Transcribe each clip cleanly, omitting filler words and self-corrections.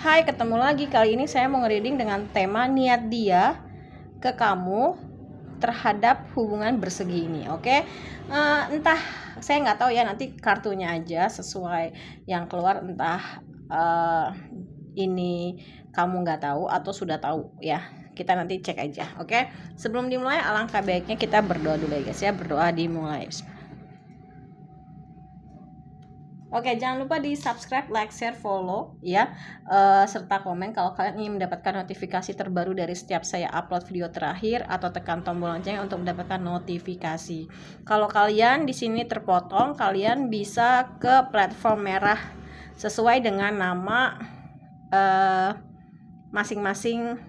Hai, ketemu lagi. Kali ini saya mau nge-reading dengan tema niat dia ke kamu terhadap hubungan bersegi ini. Oke. Entah, saya nggak tahu ya, nanti kartunya aja sesuai yang keluar, entah ini kamu nggak tahu atau sudah tahu ya. Kita nanti cek aja. Oke. Sebelum dimulai, alangkah baiknya kita berdoa dulu ya guys ya. Berdoa dimulai. Oke, jangan lupa di subscribe, like, share, follow ya, serta komen kalau kalian ingin mendapatkan notifikasi terbaru dari setiap saya upload video terakhir, atau tekan tombol lonceng untuk mendapatkan notifikasi. Kalau kalian di sini terpotong, kalian bisa ke platform merah sesuai dengan nama masing-masing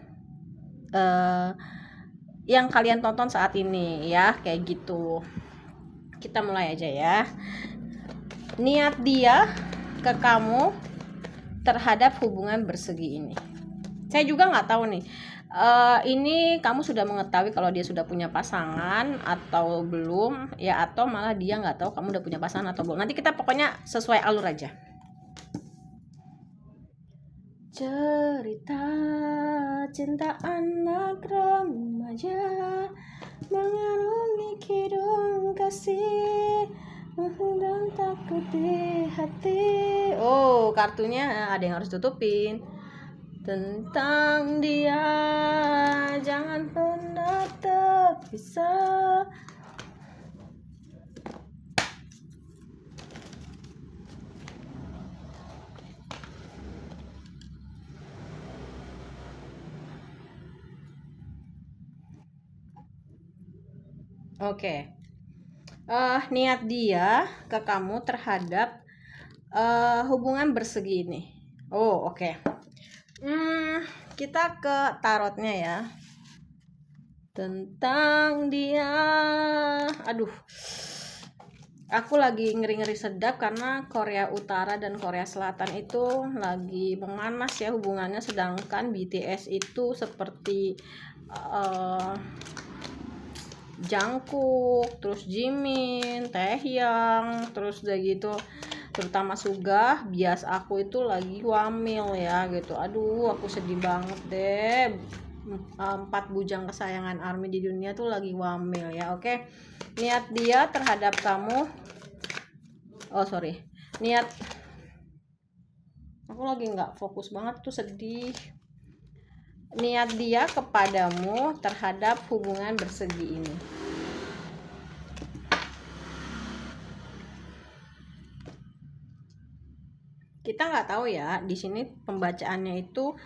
yang kalian tonton saat ini ya, kayak gitu. Kita mulai aja ya. Niat dia ke kamu terhadap hubungan bersegi ini. Saya juga nggak tahu nih, ini kamu sudah mengetahui kalau dia sudah punya pasangan atau belum ya, atau malah dia nggak tahu kamu udah punya pasangan atau belum. Nanti kita pokoknya sesuai alur aja. Cerita cinta anak remaja mengarungi kidung kasih dan takut di hati. Oh, kartunya ada yang harus tutupin. Tentang dia jangan pernah terpisah. Oke. Niat dia ke kamu terhadap hubungan bersegi ini. Oh, oke. Kita ke tarotnya ya. Tentang dia. Aduh. Aku lagi ngeri-ngeri sedap karena Korea Utara dan Korea Selatan itu lagi memanas ya hubungannya, sedangkan BTS itu seperti Jungkook, terus Jimin, Taehyung, terus udah gitu, terutama Suga, bias aku itu lagi wamil ya gitu. Aduh, aku sedih banget deh. 4 bujang kesayangan ARMY di dunia tuh lagi wamil ya. Oke. Niat dia terhadap kamu. Niat, aku lagi nggak fokus banget tuh, sedih. Niat dia kepadamu terhadap hubungan bersegi ini. Kita nggak tahu ya, di sini pembacaannya itu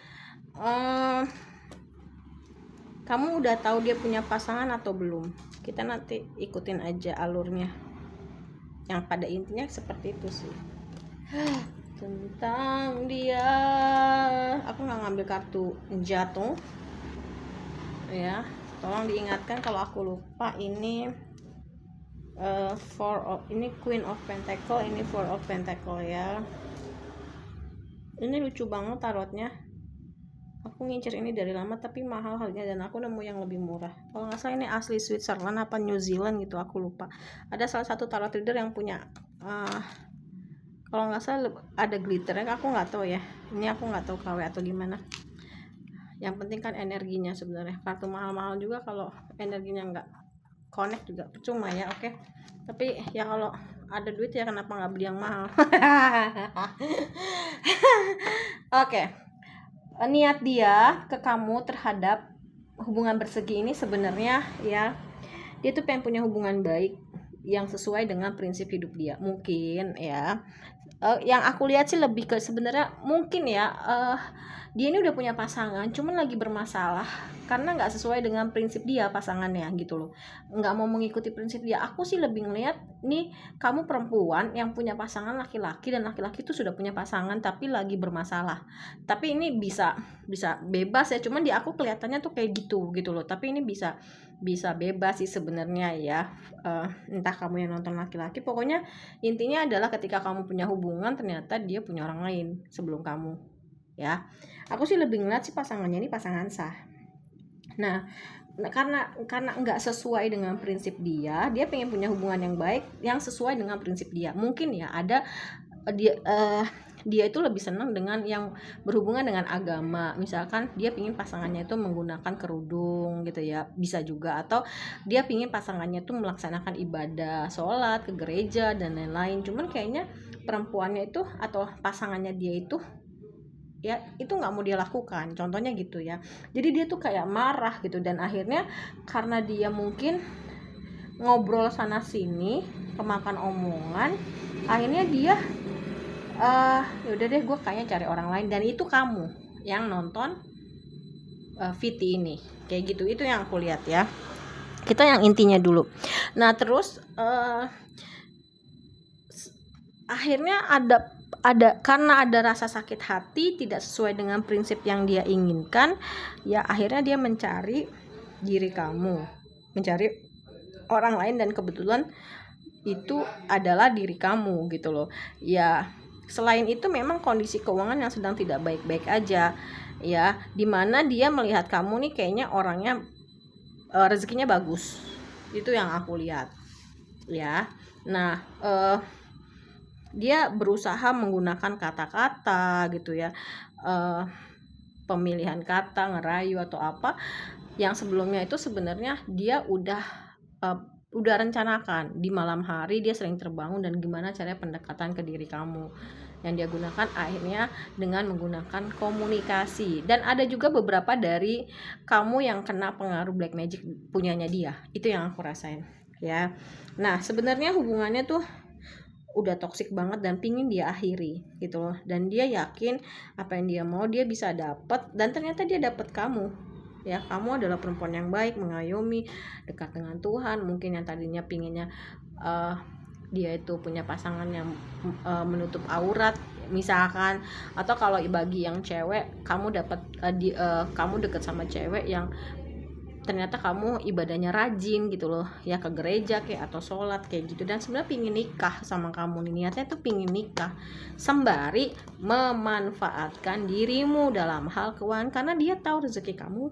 kamu udah tahu dia punya pasangan atau belum. Kita nanti ikutin aja alurnya, yang pada intinya seperti itu sih. Tentang dia, aku nggak ngambil kartu jatuh ya, tolong diingatkan kalau aku lupa. Ini ini Queen of Pentacle, ini Four of Pentacle ya. Ini lucu banget tarotnya. Aku ngincer ini dari lama tapi mahal harganya, dan aku nemu yang lebih murah. Kalau nggak salah ini asli Switzerland apa New Zealand gitu, aku lupa. Ada salah satu tarot reader yang punya kalau nggak salah ada glitternya, aku nggak tahu ya. Ini aku nggak tahu KW atau gimana. Yang penting kan energinya sebenarnya. Kartu mahal-mahal juga kalau energinya nggak connect juga percuma ya. Oke. Tapi ya kalau ada duit ya kenapa nggak beli yang mahal. Oke. Niat dia ke kamu terhadap hubungan bersegi ini sebenarnya ya, dia tuh pengen punya hubungan baik yang sesuai dengan prinsip hidup dia. Mungkin ya, yang aku lihat sih lebih ke sebenarnya mungkin ya, dia ini udah punya pasangan, cuman lagi bermasalah karena nggak sesuai dengan prinsip dia pasangannya gitu loh, nggak mau mengikuti prinsip dia. Aku sih lebih ngelihat nih, kamu perempuan yang punya pasangan laki-laki, dan laki-laki itu sudah punya pasangan tapi lagi bermasalah. Tapi ini bisa bebas ya, cuman di aku kelihatannya tuh kayak gitu loh. Tapi ini bisa bebas sih sebenarnya ya. Entah kamu yang nonton laki-laki, pokoknya intinya adalah ketika kamu punya hubungan ternyata dia punya orang lain sebelum kamu ya. Aku sih lebih ngeliat sih pasangannya ini pasangan sah. Nah, karena nggak sesuai dengan prinsip dia pengen punya hubungan yang baik yang sesuai dengan prinsip dia. Mungkin ya ada dia dia itu lebih senang dengan yang berhubungan dengan agama. Misalkan dia pingin pasangannya itu menggunakan kerudung gitu ya, bisa juga. Atau dia pingin pasangannya itu melaksanakan ibadah, sholat, ke gereja dan lain-lain. Cuman kayaknya perempuannya itu atau pasangannya dia itu ya itu nggak mau dia lakukan, contohnya gitu ya. Jadi dia tuh kayak marah gitu, dan akhirnya karena dia mungkin ngobrol sana sini, kemakan omongan, akhirnya dia ya udah deh gue kayaknya cari orang lain. Dan itu kamu yang nonton Viti ini kayak gitu. Itu yang aku lihat ya, kita yang intinya dulu. Nah terus akhirnya ada karena ada rasa sakit hati, tidak sesuai dengan prinsip yang dia inginkan ya, akhirnya dia mencari diri kamu, mencari orang lain, dan kebetulan itu adalah diri kamu gitu loh ya. Selain itu memang kondisi keuangan yang sedang tidak baik-baik aja ya, dimana dia melihat kamu nih kayaknya orangnya rezekinya bagus, itu yang aku lihat ya. Nah dia berusaha menggunakan kata-kata gitu ya, pemilihan kata, ngerayu atau apa yang sebelumnya itu sebenarnya dia udah rencanakan. Di malam hari dia sering terbangun dan gimana caranya pendekatan ke diri kamu. Yang dia gunakan akhirnya dengan menggunakan komunikasi. Dan ada juga beberapa dari kamu yang kena pengaruh black magic punyanya dia. Itu yang aku rasain ya. Nah sebenarnya hubungannya tuh udah toksik banget dan pingin dia akhiri gitu loh. Dan dia yakin apa yang dia mau dia bisa dapat, dan ternyata dia dapat kamu ya. Kamu adalah perempuan yang baik, mengayomi, dekat dengan Tuhan. Mungkin yang tadinya pinginnya dia itu punya pasangan yang menutup aurat misalkan, atau kalau bagi yang cewek kamu dapat kamu deket sama cewek yang ternyata kamu ibadahnya rajin gitu loh ya, ke gereja kayak atau sholat kayak gitu, dan sebenarnya pingin nikah sama kamu nih, niatnya tuh pingin nikah sembari memanfaatkan dirimu dalam hal keuangan karena dia tahu rezeki kamu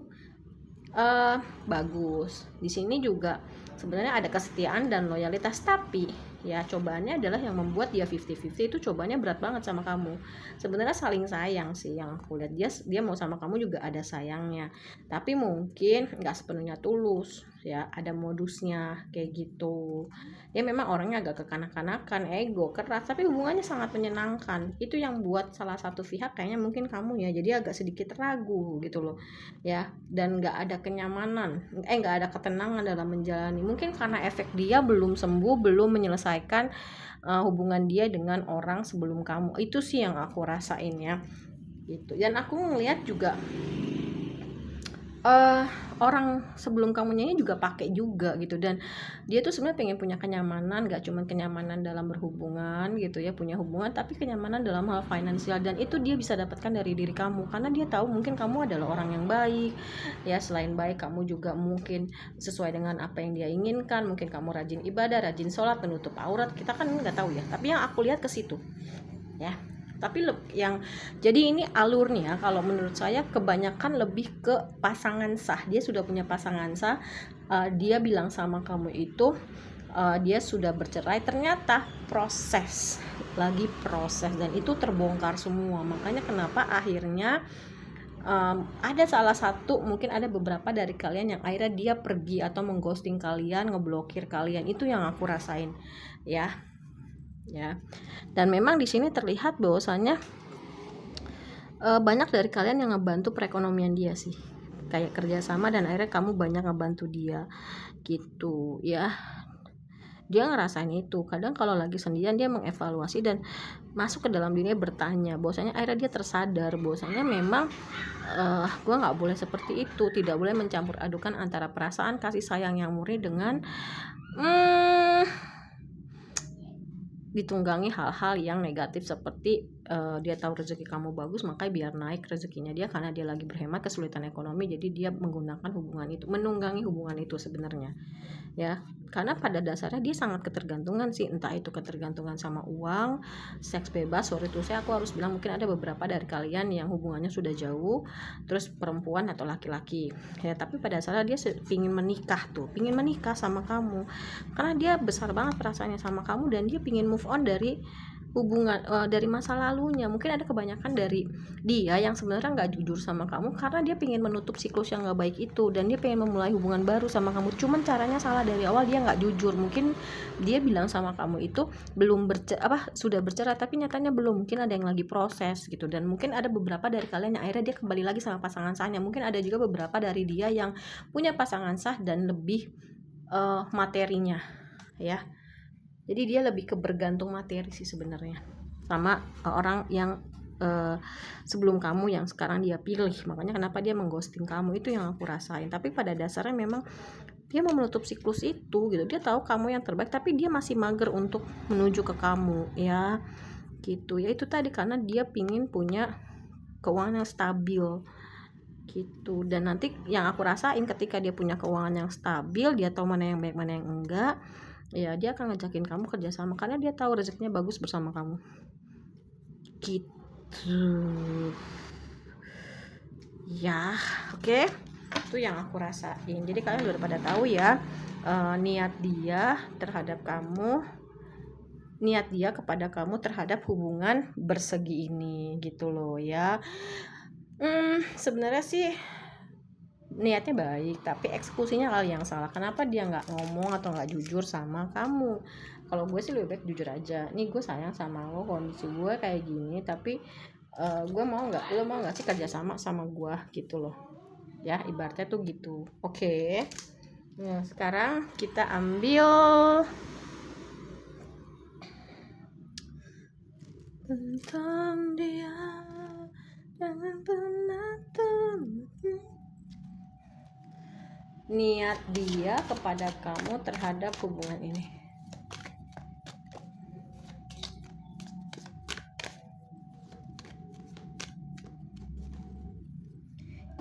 bagus. Di sini juga sebenarnya ada kesetiaan dan loyalitas, tapi ya cobaannya adalah yang membuat dia 50-50 itu cobaannya berat banget sama kamu. Sebenarnya saling sayang sih yang aku lihat, dia mau sama kamu juga ada sayangnya, tapi mungkin nggak sepenuhnya tulus ya, ada modusnya kayak gitu. Dia memang orangnya agak kekanak-kanakan, ego, keras, tapi hubungannya sangat menyenangkan. Itu yang buat salah satu pihak kayaknya mungkin kamu ya, jadi agak sedikit ragu gitu loh ya, dan nggak ada kenyamanan, nggak ada ketenangan dalam menjalani. Mungkin karena efek dia belum sembuh, belum menyelesaikan hubungan dia dengan orang sebelum kamu. Itu sih yang aku rasain ya gitu. Dan aku ngelihat juga orang sebelum kamu nyanyi juga pakai juga gitu, dan dia tuh sebenarnya pengen punya kenyamanan, gak cuma kenyamanan dalam berhubungan gitu ya, punya hubungan, tapi kenyamanan dalam hal finansial, dan itu dia bisa dapatkan dari diri kamu karena dia tahu mungkin kamu adalah orang yang baik ya. Selain baik, kamu juga mungkin sesuai dengan apa yang dia inginkan, mungkin kamu rajin ibadah, rajin sholat, menutup aurat, kita kan nggak tahu ya, tapi yang aku lihat ke situ ya. Tapi yang jadi ini alurnya kalau menurut saya kebanyakan lebih ke pasangan sah. Dia sudah punya pasangan sah, dia bilang sama kamu itu dia sudah bercerai, ternyata proses dan itu terbongkar semua. Makanya kenapa akhirnya ada salah satu, mungkin ada beberapa dari kalian yang akhirnya dia pergi atau mengghosting kalian, ngeblokir kalian. Itu yang aku rasain ya. Dan memang di sini terlihat bahwasanya banyak dari kalian yang ngebantu perekonomian dia sih, kayak kerjasama, dan akhirnya kamu banyak ngebantu dia gitu ya. Dia ngerasain itu. Kadang kalau lagi sendirian dia mengevaluasi dan masuk ke dalam dirinya, bertanya bahwasanya akhirnya dia tersadar bahwasanya memang gue nggak boleh seperti itu, tidak boleh mencampur adukan antara perasaan kasih sayang yang murni dengan ditunggangi hal-hal yang negatif seperti dia tahu rezeki kamu bagus, makanya biar naik rezekinya dia karena dia lagi berhemat, kesulitan ekonomi, jadi dia menggunakan hubungan itu, menunggangi hubungan itu sebenarnya ya. Karena pada dasarnya dia sangat ketergantungan sih, entah itu ketergantungan sama uang, seks bebas. Sorry tuh aku harus bilang, mungkin ada beberapa dari kalian yang hubungannya sudah jauh, terus perempuan atau laki-laki ya, tapi pada dasarnya dia pingin menikah sama kamu karena dia besar banget perasaannya sama kamu, dan dia pingin move on dari hubungan dari masa lalunya. Mungkin ada kebanyakan dari dia yang sebenarnya nggak jujur sama kamu karena dia pengen menutup siklus yang nggak baik itu, dan dia pengen memulai hubungan baru sama kamu, cuman caranya salah dari awal. Dia nggak jujur. Mungkin dia bilang sama kamu itu sudah bercerai, tapi nyatanya belum, mungkin ada yang lagi proses gitu. Dan mungkin ada beberapa dari kalian yang akhirnya dia kembali lagi sama pasangan sahnya. Mungkin ada juga beberapa dari dia yang punya pasangan sah dan lebih materinya, ya. Jadi dia lebih ke bergantung materi sih sebenarnya sama orang yang sebelum kamu yang sekarang dia pilih. Makanya kenapa dia mengghosting kamu, itu yang aku rasain. Tapi pada dasarnya memang dia mau menutup siklus itu gitu. Dia tahu kamu yang terbaik, tapi dia masih mager untuk menuju ke kamu, ya gitu. Ya itu tadi, karena dia pingin punya keuangan yang stabil gitu. Dan nanti yang aku rasain, ketika dia punya keuangan yang stabil, dia tahu mana yang baik mana yang enggak, ya dia akan ngajakin kamu kerjasama karena dia tahu rezekinya bagus bersama kamu gitu ya. Oke, itu yang aku rasain. Jadi kalian udah pada tahu ya niat dia terhadap kamu, niat dia kepada kamu terhadap hubungan bersegi ini gitu loh ya. Sebenarnya sih niatnya baik, tapi eksekusinya kali yang salah. Kenapa dia nggak ngomong atau nggak jujur sama kamu? Kalau gue sih lebih baik jujur aja. Nih gue sayang sama lo, kondisi gue kayak gini, tapi gue mau nggak sih kerja sama gue gitu loh. Ya ibaratnya tuh gitu. Oke. Nah sekarang kita ambil tentang dia, jangan pernah niat dia kepada kamu terhadap hubungan ini.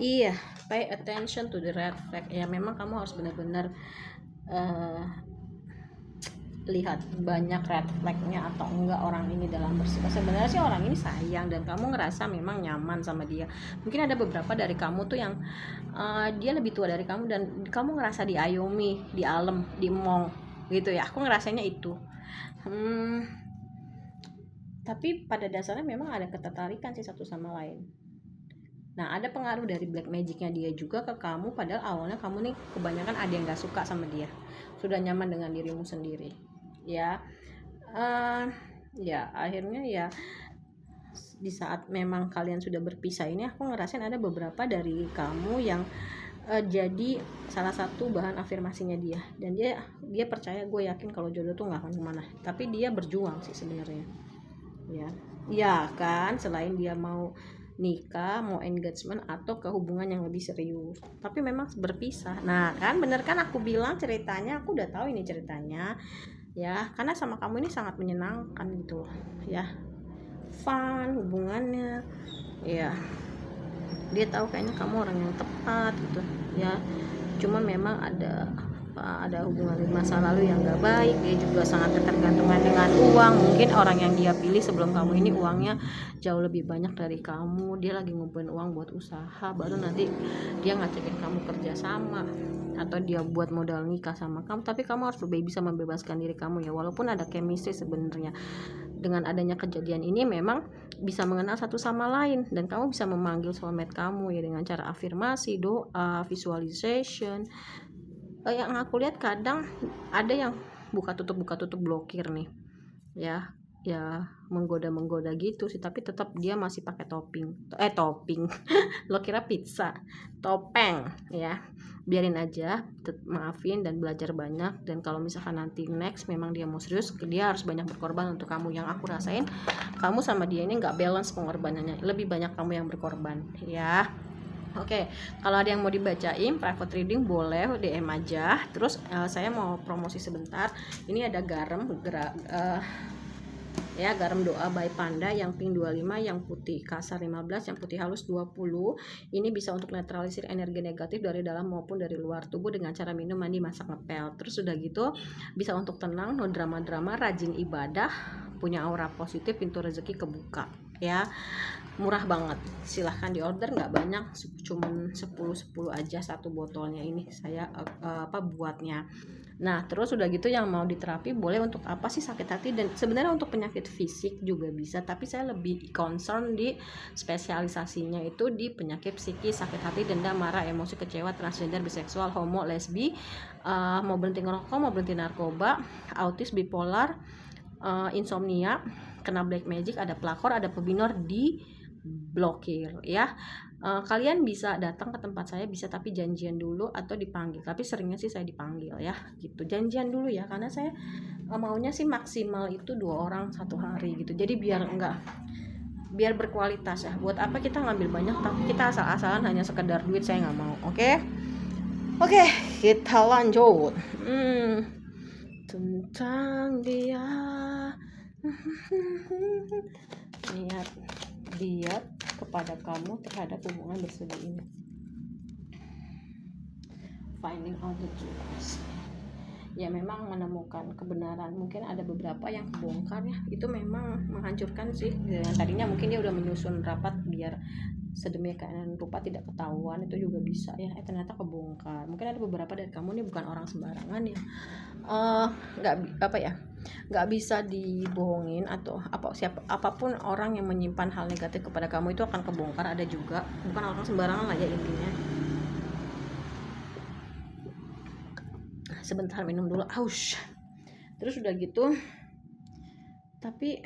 Iya, pay attention to the red flag. Ya memang kamu harus benar-benar lihat banyak red flagnya atau enggak orang ini dalam bersikap. Sebenarnya sih orang ini sayang dan kamu ngerasa memang nyaman sama dia. Mungkin ada beberapa dari kamu tuh yang dia lebih tua dari kamu dan kamu ngerasa diayomi, dialem, dimong gitu ya. Aku ngerasanya itu. Tapi pada dasarnya memang ada ketertarikan sih satu sama lain. Nah ada pengaruh dari black magicnya dia juga ke kamu, padahal awalnya kamu nih kebanyakan ada yang gak suka sama dia, sudah nyaman dengan dirimu sendiri ya. Ya akhirnya ya di saat memang kalian sudah berpisah ini, aku ngerasain ada beberapa dari kamu yang jadi salah satu bahan afirmasinya dia, dan dia percaya, gue yakin kalau jodoh tuh nggak akan kemana, tapi dia berjuang sih sebenarnya ya kan, selain dia mau nikah, mau engagement atau ke hubungan yang lebih serius, tapi memang berpisah. Nah kan bener kan aku bilang ceritanya, aku udah tahu ini ceritanya ya, karena sama kamu ini sangat menyenangkan gitu ya, fun hubungannya ya. Dia tahu kayaknya kamu orang yang tepat gitu ya, cuma memang ada hubungan di masa lalu yang gak baik. Dia juga sangat ketergantungan dengan uang. Mungkin orang yang dia pilih sebelum kamu ini uangnya jauh lebih banyak dari kamu. Dia lagi ngumpulin uang buat usaha, baru nanti dia ngajakin kamu kerja sama atau dia buat modal nikah sama kamu. Tapi kamu harus bisa membebaskan diri kamu ya, walaupun ada chemistry sebenarnya. Dengan adanya kejadian ini memang bisa mengenal satu sama lain, dan kamu bisa memanggil soulmate kamu ya dengan cara afirmasi, doa, visualization. Yang aku lihat kadang ada yang buka tutup blokir nih ya menggoda gitu sih, tapi tetap dia masih pakai topping lo kira pizza, topeng ya. Biarin aja, maafin dan belajar banyak. Dan kalau misalkan nanti next memang dia mau serius, dia harus banyak berkorban untuk kamu. Yang aku rasain kamu sama dia ini nggak balance pengorbanannya, lebih banyak kamu yang berkorban ya. Oke, kalau ada yang mau dibacain private reading boleh DM aja. Terus saya mau promosi sebentar. Ini ada garam garam doa by Panda yang pink 25, yang putih kasar 15, yang putih halus 20. Ini bisa untuk netralisir energi negatif dari dalam maupun dari luar tubuh dengan cara minum, mandi, masak, ngepel. Terus udah gitu bisa untuk tenang, no drama-drama, rajin ibadah, punya aura positif, pintu rezeki kebuka ya. Murah banget, silahkan di order, nggak banyak, cuman 10 aja satu botolnya ini saya buatnya. Nah, terus udah gitu yang mau diterapi boleh untuk apa sih sakit hati, dan sebenarnya untuk penyakit fisik juga bisa, tapi saya lebih concern di spesialisasinya itu di penyakit psikis, sakit hati, dendam, marah, emosi, kecewa, transgender, biseksual, homo, lesbi, mau berhenti ngerokok, mau berhenti narkoba, autis, bipolar, insomnia, kena black magic, ada pelakor, ada pebinor, di blokir ya. Kalian bisa datang ke tempat saya, bisa, tapi janjian dulu atau dipanggil, tapi seringnya sih saya dipanggil ya gitu. Janjian dulu ya, karena saya maunya sih maksimal itu 2 orang 1 hari gitu, jadi biar berkualitas ya. Buat apa kita ngambil banyak tapi kita asal-asalan hanya sekedar duit, saya nggak mau. Oke, kita lanjut. Tentang dia niat dia kepada kamu terhadap hubungan bersegi ini. Finding out the truth. Ya memang menemukan kebenaran, mungkin ada beberapa yang kebongkar ya, itu memang menghancurkan sih. Yang tadinya mungkin dia udah menyusun rapat biar sedemikian rupa tidak ketahuan, itu juga bisa ya, ternyata kebongkar. Mungkin ada beberapa dari kamu nih bukan orang sembarangan ya, nggak bisa dibohongin, atau apapun orang yang menyimpan hal negatif kepada kamu itu akan kebongkar. Ada juga bukan orang sembarangan lah ya intinya. Sebentar minum dulu, aus. Terus udah gitu, tapi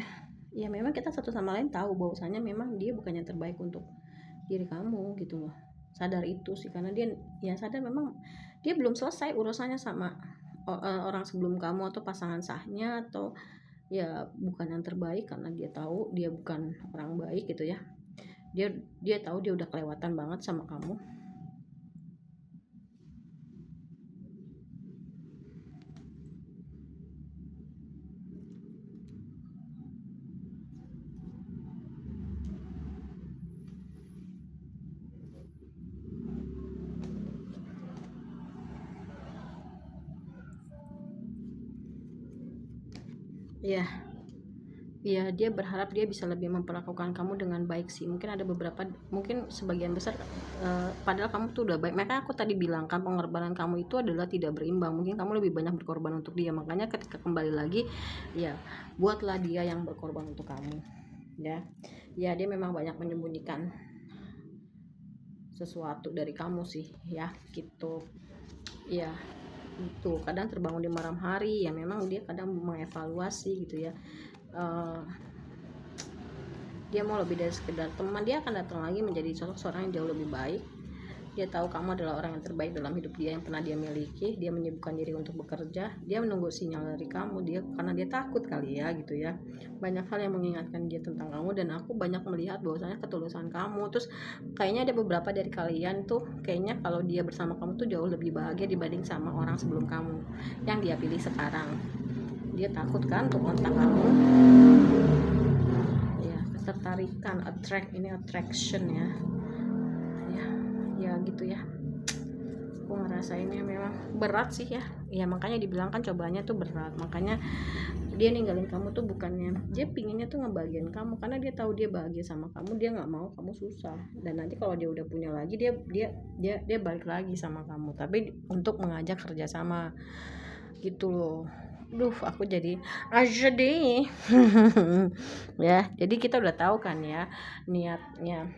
ya memang kita satu sama lain tahu bahwasanya memang dia bukan yang terbaik untuk diri kamu gitu loh. Sadar itu sih, karena dia ya sadar memang dia belum selesai urusannya sama orang sebelum kamu atau pasangan sahnya, atau ya bukan yang terbaik, karena dia tahu dia bukan orang baik gitu ya. Dia tahu dia udah kelewatan banget sama kamu. Ya dia berharap dia bisa lebih memperlakukan kamu dengan baik sih. Mungkin ada beberapa, mungkin sebagian besar padahal kamu tuh udah baik. Makanya aku tadi bilang kan, pengorbanan kamu itu adalah tidak berimbang. Mungkin kamu lebih banyak berkorban untuk dia, makanya ketika kembali lagi ya buatlah dia yang berkorban untuk kamu ya. Dia memang banyak menyembunyikan sesuatu dari kamu sih ya gitu ya. Itu kadang terbangun di malam hari ya, memang dia kadang mengevaluasi gitu ya. Dia mau lebih dari sekedar teman, dia akan datang lagi menjadi sosok seorang yang jauh lebih baik. Dia tahu kamu adalah orang yang terbaik dalam hidup dia yang pernah dia miliki. Dia menyibukkan diri untuk bekerja, dia menunggu sinyal dari kamu, karena dia takut kali ya gitu ya. Banyak hal yang mengingatkan dia tentang kamu, dan aku banyak melihat bahwasanya ketulusan kamu. Terus kayaknya ada beberapa dari kalian tuh kayaknya kalau dia bersama kamu tuh jauh lebih bahagia dibanding sama orang sebelum kamu yang dia pilih sekarang. Dia takut kan untuk kontak kamu ya. Ketertarikan, attraction ya gitu ya. Aku ngerasainnya memang berat sih ya makanya dibilang kan cobaannya tuh berat. Makanya dia ninggalin kamu tuh bukannya dia pinginnya tuh ngebahagiain kamu, karena dia tahu dia bahagia sama kamu, dia nggak mau kamu susah. Dan nanti kalau dia udah punya lagi, dia balik lagi sama kamu, tapi untuk mengajak kerjasama gitu loh. Aku jadi deh ya. Jadi kita udah tahu kan ya niatnya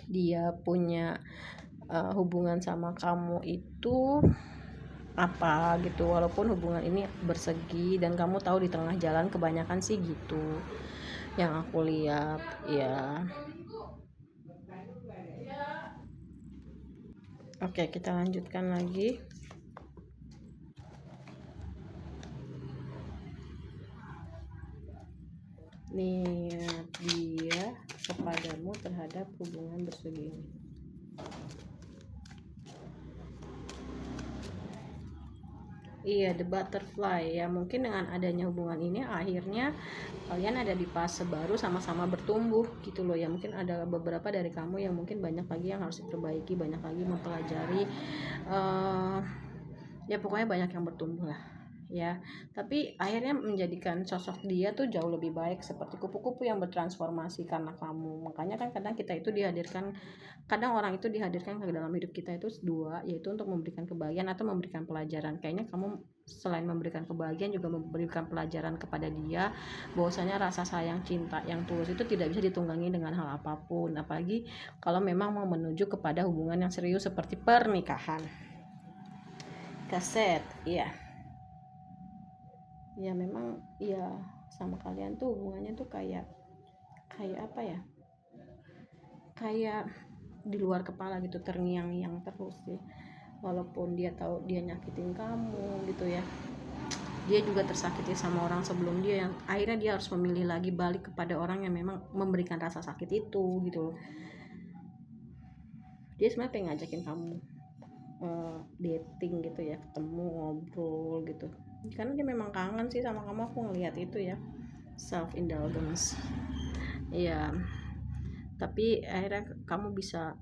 dia punya hubungan sama kamu itu apa gitu, walaupun hubungan ini bersegi, dan kamu tahu di tengah jalan kebanyakan sih gitu yang aku lihat ya. Oke, kita lanjutkan lagi. Niat dia kepadamu terhadap hubungan bersegi ini. Iya, the butterfly ya. Mungkin dengan adanya hubungan ini akhirnya kalian ada di fase baru, sama-sama bertumbuh gitu loh ya. Mungkin ada beberapa dari kamu yang mungkin banyak lagi yang harus diperbaiki, banyak lagi mempelajari ya pokoknya banyak yang bertumbuh lah ya. Tapi akhirnya menjadikan sosok dia tuh jauh lebih baik, seperti kupu-kupu yang bertransformasi karena kamu. Makanya kan kadang kita itu dihadirkan, kadang orang itu dihadirkan ke dalam hidup kita itu dua, yaitu untuk memberikan kebahagiaan atau memberikan pelajaran. Kayaknya kamu selain memberikan kebahagiaan juga memberikan pelajaran kepada dia, bahwasanya rasa sayang cinta yang tulus itu tidak bisa ditunggangi dengan hal apapun, apalagi kalau memang mau menuju kepada hubungan yang serius seperti pernikahan. Kaset, iya. Ya memang ya, sama kalian tuh hubungannya tuh kayak apa ya, kayak di luar kepala gitu, terngiang-ngiang terus sih. Walaupun dia tahu dia nyakitin kamu gitu ya, dia juga tersakiti sama orang sebelum dia, yang akhirnya dia harus memilih lagi balik kepada orang yang memang memberikan rasa sakit itu gitu loh. Dia sebenarnya pengen ngajakin kamu dating gitu ya, ketemu ngobrol gitu, karena dia memang kangen sih sama kamu. Aku ngelihat itu ya, self indulgence ya. Tapi akhirnya kamu bisa,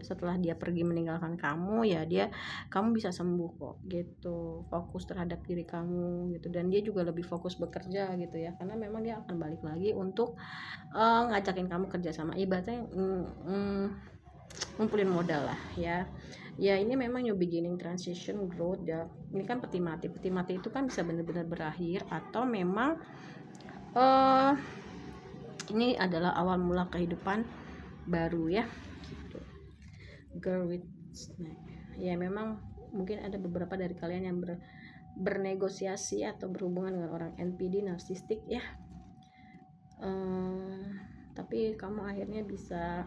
setelah dia pergi meninggalkan kamu ya, kamu bisa sembuh kok gitu, fokus terhadap diri kamu gitu. Dan dia juga lebih fokus bekerja gitu ya, karena memang dia akan balik lagi untuk ngajakin kamu kerja sama, ibaratnya ngumpulin modal lah ya. Ini memang new beginning, transition, growth ya. Ini kan peti mati itu kan bisa benar-benar berakhir, atau memang ini adalah awal mula kehidupan baru ya. Girl with snake ya. Memang mungkin ada beberapa dari kalian yang bernegosiasi atau berhubungan dengan orang NPD, narsistik ya. Tapi kamu akhirnya bisa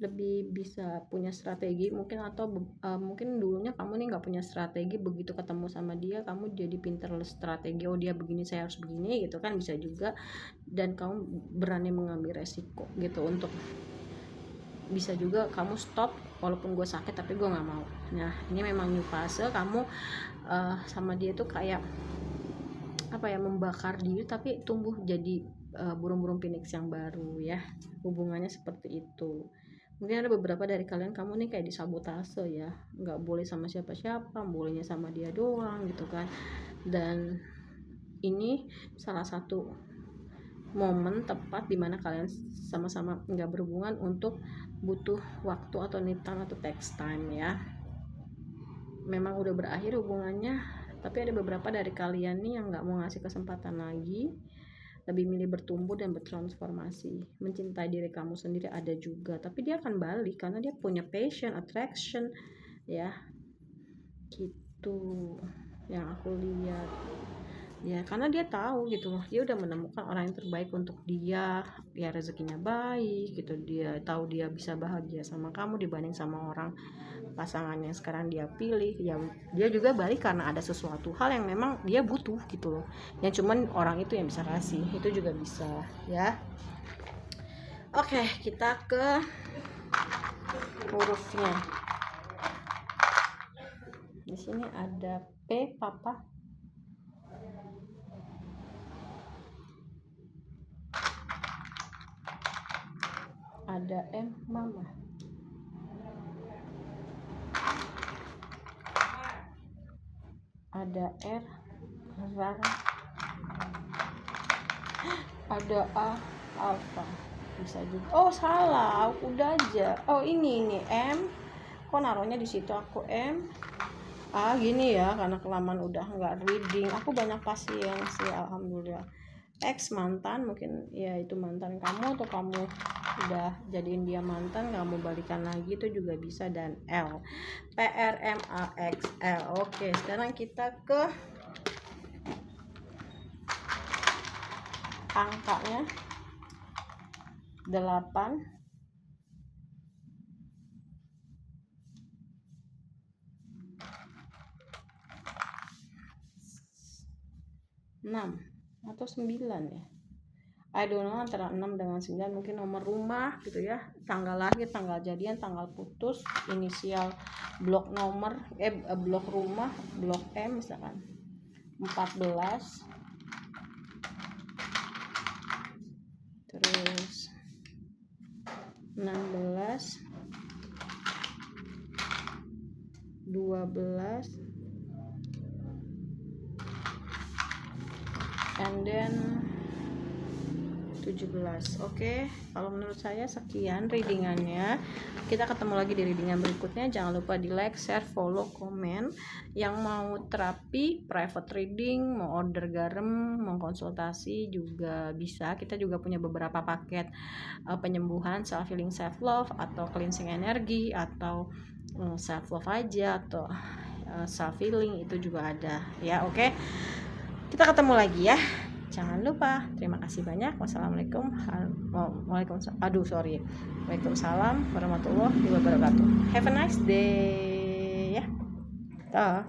lebih bisa punya strategi mungkin, atau mungkin dulunya kamu nih nggak punya strategi, begitu ketemu sama dia kamu jadi pinter strategi, oh dia begini saya harus begini gitu kan, bisa juga. Dan kamu berani mengambil resiko gitu, untuk bisa juga kamu stop, walaupun gue sakit tapi gue nggak mau. Nah ini memang new fase kamu sama dia tuh kayak apa ya, membakar diri tapi tumbuh jadi burung-burung phoenix yang baru ya. Hubungannya seperti itu. Mungkin ada beberapa dari kalian, kamu nih kayak disabotase ya, nggak boleh sama siapa-siapa, bolehnya sama dia doang gitu kan. Dan ini salah satu momen tepat dimana kalian sama-sama nggak berhubungan untuk butuh waktu atau need time atau text time ya. Memang udah berakhir hubungannya, tapi ada beberapa dari kalian nih yang nggak mau ngasih kesempatan lagi, lebih milih bertumbuh dan bertransformasi, mencintai diri kamu sendiri. Ada juga, tapi dia akan balik karena dia punya passion, attraction ya, gitu yang aku lihat ya. Karena dia tahu gitu loh, dia udah menemukan orang yang terbaik untuk dia ya, rezekinya baik gitu, dia tahu dia bisa bahagia sama kamu dibanding sama orang pasangan yang sekarang dia pilih ya. Dia juga balik karena ada sesuatu hal yang memang dia butuh gitu loh, yang cuman orang itu yang bisa kasih, itu juga bisa ya. Oke, kita ke hurufnya. Di sini ada P papa, ada M mama, ada R rang, ada A alfa, bisa juga. Oh salah, udah aja. Oh ini M, kok naruhnya di situ aku M. Gini ya, karena kelamaan udah nggak reading. Aku banyak pasien sih alhamdulillah. X mantan, mungkin ya itu mantan kamu, atau kamu udah jadiin dia mantan, kamu balikan lagi, itu juga bisa. Dan L, PRMAXL. Oke, sekarang kita ke angkanya. 8, 6 atau 9 ya, I don't know, antara 6 dengan 9. Mungkin nomor rumah gitu ya, tanggal lahir, tanggal jadian, tanggal putus, inisial, blok nomor, blok rumah, blok M misalkan 14, terus 16, 12, and then 17. Oke, kalau menurut saya sekian readingannya. Kita ketemu lagi di readingan berikutnya. Jangan lupa di like, share, follow, komen. Yang mau terapi, private reading, mau order garam, mau konsultasi juga bisa. Kita juga punya beberapa paket penyembuhan, self healing, self love, atau cleansing energi, atau self love aja, atau self healing, itu juga ada ya. Oke, kita ketemu lagi ya. Jangan lupa. Terima kasih banyak. Wassalamualaikum. Waalaikumsalam warahmatullahi wabarakatuh. Have a nice day ya. Dah.